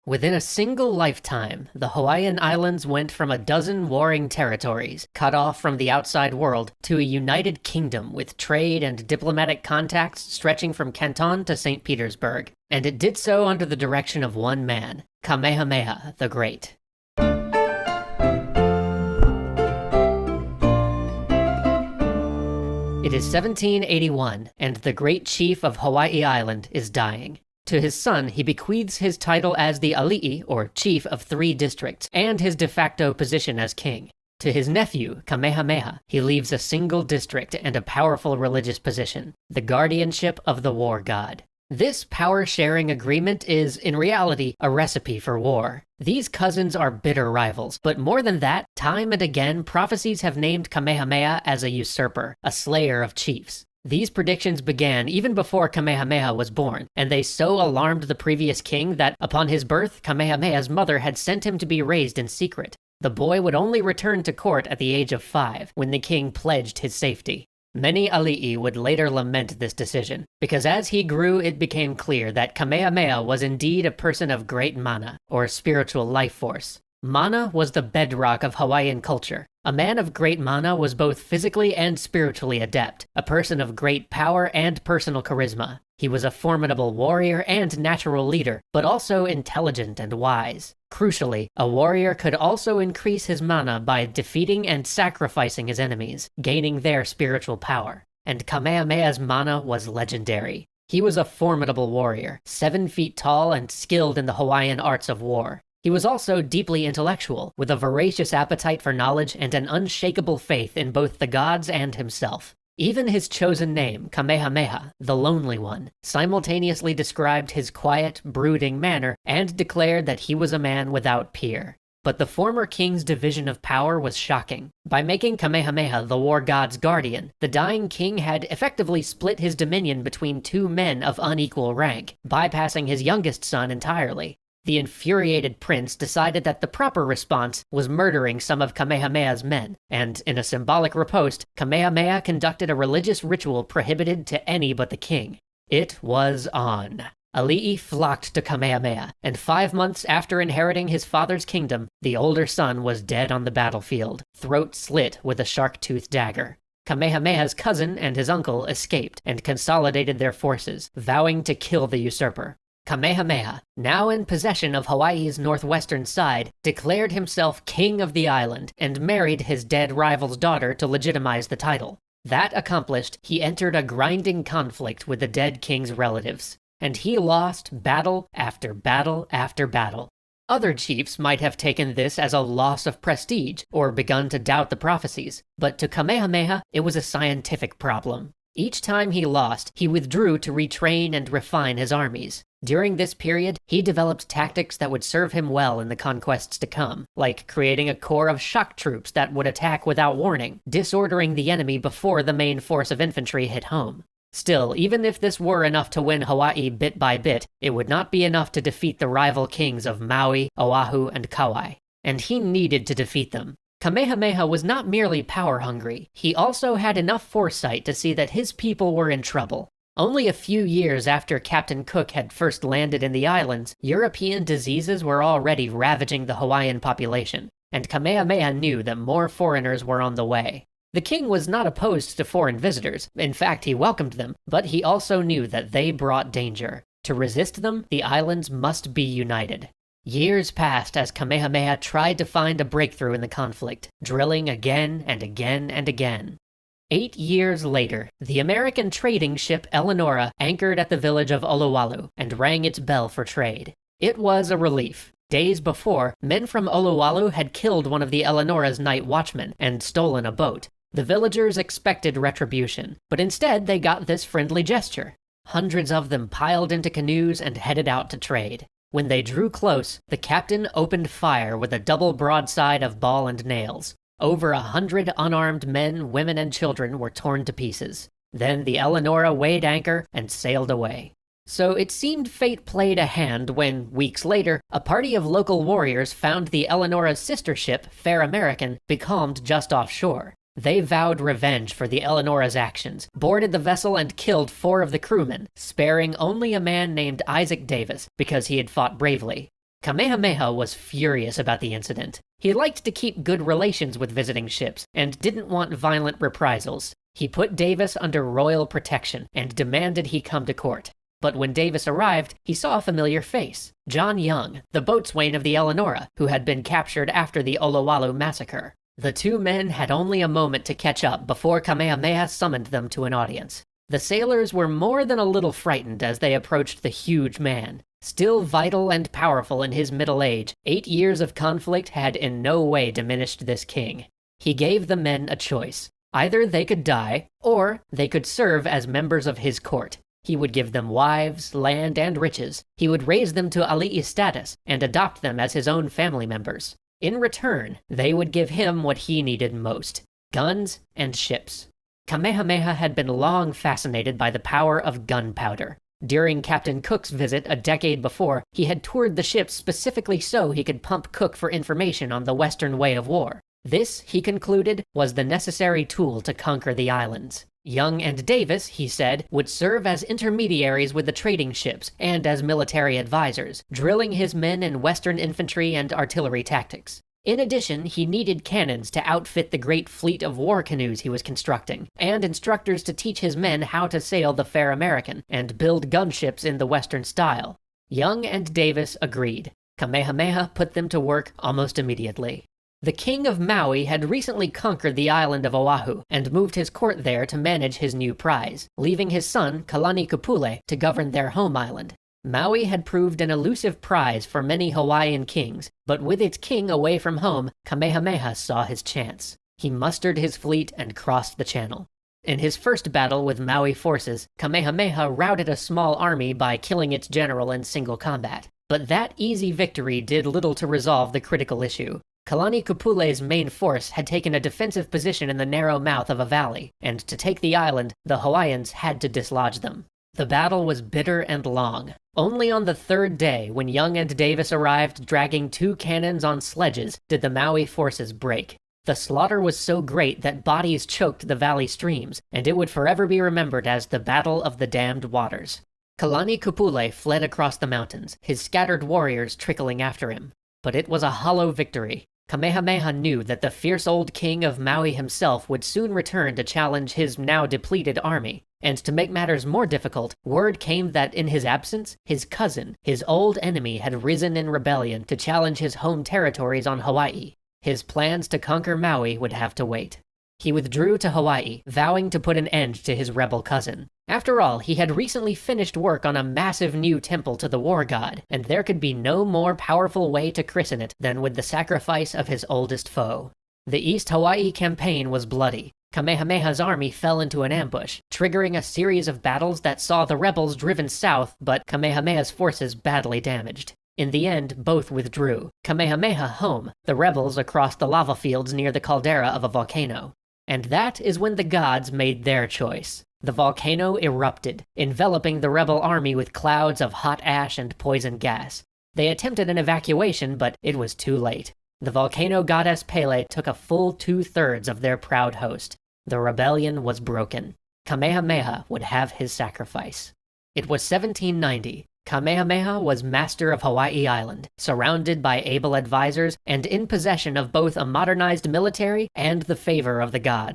Within a single lifetime, the Hawaiian Islands went from a dozen warring territories, cut off from the outside world, to a united kingdom with trade and diplomatic contacts stretching from Canton to St. Petersburg. And it did so under the direction of one man, Kamehameha the Great. It is 1781, and the great chief of Hawaii Island is dying. To his son, he bequeaths his title as the Ali'i, or chief of 3 districts, and his de facto position as king. To his nephew, Kamehameha, he leaves a single district and a powerful religious position, the guardianship of the war god. This power-sharing agreement is, in reality, a recipe for war. These cousins are bitter rivals, but more than that, time and again, prophecies have named Kamehameha as a usurper, a slayer of chiefs. These predictions began even before Kamehameha was born, and they so alarmed the previous king that, upon his birth, Kamehameha's mother had sent him to be raised in secret. The boy would only return to court at the age of 5, when the king pledged his safety. Many ali'i would later lament this decision, because as he grew it became clear that Kamehameha was indeed a person of great mana, or spiritual life force. Mana was the bedrock of Hawaiian culture. A man of great mana was both physically and spiritually adept, a person of great power and personal charisma. He was a formidable warrior and natural leader, but also intelligent and wise. Crucially, a warrior could also increase his mana by defeating and sacrificing his enemies, gaining their spiritual power. And Kamehameha's mana was legendary. He was a formidable warrior, 7 feet tall and skilled in the Hawaiian arts of war. He was also deeply intellectual, with a voracious appetite for knowledge and an unshakable faith in both the gods and himself. Even his chosen name, Kamehameha, the Lonely One, simultaneously described his quiet, brooding manner and declared that he was a man without peer. But the former king's division of power was shocking. By making Kamehameha the war god's guardian, the dying king had effectively split his dominion between 2 men of unequal rank, bypassing his youngest son entirely. The infuriated prince decided that the proper response was murdering some of Kamehameha's men, and in a symbolic riposte, Kamehameha conducted a religious ritual prohibited to any but the king. It was on. Ali'i flocked to Kamehameha, and 5 months after inheriting his father's kingdom, the older son was dead on the battlefield, throat slit with a shark-toothed dagger. Kamehameha's cousin and his uncle escaped and consolidated their forces, vowing to kill the usurper. Kamehameha, now in possession of Hawaii's northwestern side, declared himself king of the island and married his dead rival's daughter to legitimize the title. That accomplished, he entered a grinding conflict with the dead king's relatives, and he lost battle after battle after battle. Other chiefs might have taken this as a loss of prestige or begun to doubt the prophecies, but to Kamehameha it was a scientific problem. Each time he lost, he withdrew to retrain and refine his armies. During this period, he developed tactics that would serve him well in the conquests to come, like creating a corps of shock troops that would attack without warning, disordering the enemy before the main force of infantry hit home. Still, even if this were enough to win Hawaii bit by bit, it would not be enough to defeat the rival kings of Maui, Oahu, and Kauai. And he needed to defeat them. Kamehameha was not merely power-hungry, he also had enough foresight to see that his people were in trouble. Only a few years after Captain Cook had first landed in the islands, European diseases were already ravaging the Hawaiian population, and Kamehameha knew that more foreigners were on the way. The king was not opposed to foreign visitors, in fact he welcomed them, but he also knew that they brought danger. To resist them, the islands must be united. Years passed as Kamehameha tried to find a breakthrough in the conflict, drilling again and again and again. 8 years later, the American trading ship Eleonora anchored at the village of Olowalu and rang its bell for trade. It was a relief. Days before, men from Olowalu had killed one of the Eleonora's night watchmen and stolen a boat. The villagers expected retribution, but instead they got this friendly gesture. Hundreds of them piled into canoes and headed out to trade. When they drew close, the captain opened fire with a double broadside of ball and nails. Over 100 unarmed men, women, and children were torn to pieces. Then the Eleonora weighed anchor and sailed away. So it seemed fate played a hand when, weeks later, a party of local warriors found the Eleonora's sister ship, Fair American, becalmed just offshore. They vowed revenge for the Eleonora's actions, boarded the vessel and killed 4 of the crewmen, sparing only a man named Isaac Davis because he had fought bravely. Kamehameha was furious about the incident. He liked to keep good relations with visiting ships and didn't want violent reprisals. He put Davis under royal protection and demanded he come to court. But when Davis arrived, he saw a familiar face, John Young, the boatswain of the Eleanora, who had been captured after the Olowalu massacre. The two men had only a moment to catch up before Kamehameha summoned them to an audience. The sailors were more than a little frightened as they approached the huge man. Still vital and powerful in his middle age, 8 years of conflict had in no way diminished this king. He gave the men a choice. Either they could die, or they could serve as members of his court. He would give them wives, land, and riches. He would raise them to ali'i status and adopt them as his own family members. In return, they would give him what he needed most: guns and ships. Kamehameha had been long fascinated by the power of gunpowder. During Captain Cook's visit a decade before, he had toured the ships specifically so he could pump Cook for information on the Western way of war. This, he concluded, was the necessary tool to conquer the islands. Young and Davis, he said, would serve as intermediaries with the trading ships and as military advisors, drilling his men in Western infantry and artillery tactics. In addition, he needed cannons to outfit the great fleet of war canoes he was constructing, and instructors to teach his men how to sail the fair American and build gunships in the Western style. Young and Davis agreed. Kamehameha put them to work almost immediately. The king of Maui had recently conquered the island of Oahu and moved his court there to manage his new prize, leaving his son, Kalani'Kupule, to govern their home island. Maui had proved an elusive prize for many Hawaiian kings, but with its king away from home, Kamehameha saw his chance. He mustered his fleet and crossed the channel. In his first battle with Maui forces, Kamehameha routed a small army by killing its general in single combat. But that easy victory did little to resolve the critical issue. Kalani'Kupule's main force had taken a defensive position in the narrow mouth of a valley, and to take the island, the Hawaiians had to dislodge them. The battle was bitter and long. Only on the third day, when Young and Davis arrived dragging 2 cannons on sledges, did the Maui forces break. The slaughter was so great that bodies choked the valley streams, and it would forever be remembered as the Battle of the Damned Waters. Kalani'Kupule fled across the mountains, his scattered warriors trickling after him. But it was a hollow victory. Kamehameha knew that the fierce old king of Maui himself would soon return to challenge his now depleted army. And to make matters more difficult, word came that in his absence, his cousin, his old enemy, had risen in rebellion to challenge his home territories on Hawaii. His plans to conquer Maui would have to wait. He withdrew to Hawaii, vowing to put an end to his rebel cousin. After all, he had recently finished work on a massive new temple to the war god, and there could be no more powerful way to christen it than with the sacrifice of his oldest foe. The East Hawaii campaign was bloody. Kamehameha's army fell into an ambush, triggering a series of battles that saw the rebels driven south, but Kamehameha's forces badly damaged. In the end, both withdrew. Kamehameha home, the rebels across the lava fields near the caldera of a volcano. And that is when the gods made their choice. The volcano erupted, enveloping the rebel army with clouds of hot ash and poison gas. They attempted an evacuation, but it was too late. The volcano goddess Pele took a full 2/3 of their proud host. The rebellion was broken. Kamehameha would have his sacrifice. It was 1790. Kamehameha was master of Hawaii Island, surrounded by able advisors, and in possession of both a modernized military and the favor of the gods.